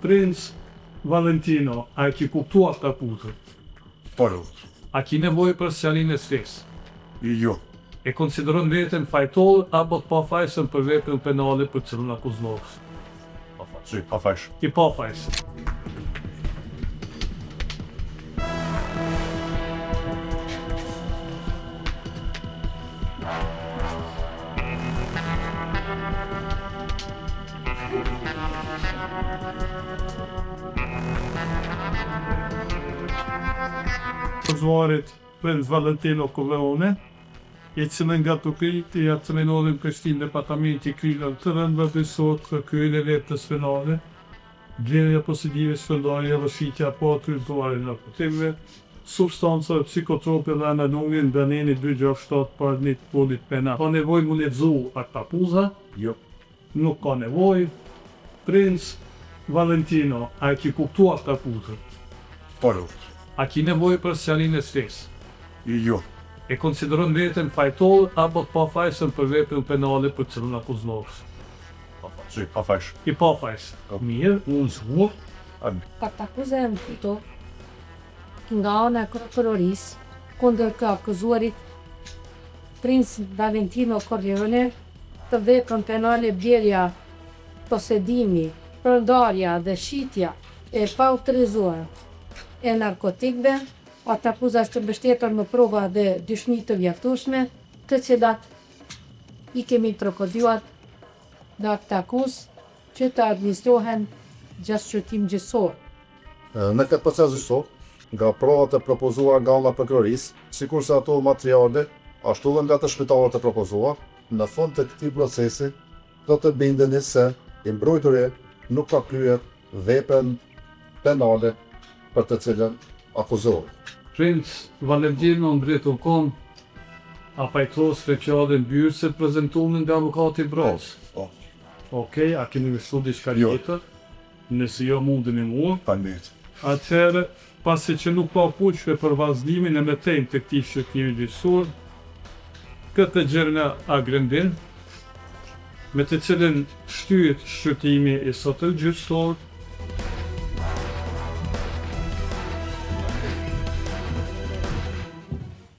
Princ Valentino, a e ki kuptuar këtë akuzën? Po, A ki nevojë për sqarimin e shtesë? jo, E konsideron veten fajtor apo të pafajshëm për veprën penale për cilën akuzohesh? si, pa fash. I pafajshëm. Akuzuarit Princ Valentino Corleone, i cili nga Tukriti i atrenonin Prishtinë departamenti kryer të rëndë vërdësot për kryen e veprës penale, blerja posedive shpërndarje dhe shitja pa atributuar narkotikëve, substanca psikotrope dhe analoge nga neni 267 për një kodit penal. Ka nevojë mu lexu atë akuza? Jo, Nuk ka nevojë. Princ Valentino, a e ki kuptuar këtë akuzën? po, A ki nevojë për sqarimin e shtesë? jo, E konsideron veten fajtor apo të pafajshëm për veprën penale për cilën akuzohesh? si, pa fash. I pafajshëm. Mirë, unë zhur. Këtë akuzë e mfito nga ana e prokurorisë kundër ka akuzuarit Princ Valentino Corleone të veprën penale blerja, posedimi, përndarja dhe shitja e paautorizuar e narkotikëve. Atë akuza është mbështetur në prova dhe dyshni të mjaftueshme, të cilat i kemi trokodjuar në këtë akuzë që të administrohen gjatë shqyrtim gjyqësor. Në këtë proces gjyqësor, nga provat e propozuara nga ana prokurorisë, sikurse ato materiale, ashtu dhe nga të shpitalet e propozuar, në fund të këtij procesi do të bindeni se i mbrojturi nuk ka kryer veprën penale për të cilën akuzohet. Princ Valentino mbretu kon a fajtor speciale mbyrëse prezentuar nga avokati i Bros. Po, Okej, a keni vështu diçka Jo. tjetër? Nëse jo mundeni mua. pa net. Atëherë, pasi që nuk ka fuqe për vazhdimin e mëtejnë të këtij shqyrtimi gjyqësor, këtë gjërna agrendin, me të cilën shtyhet shqyrtimi i sotëm gjyqësor,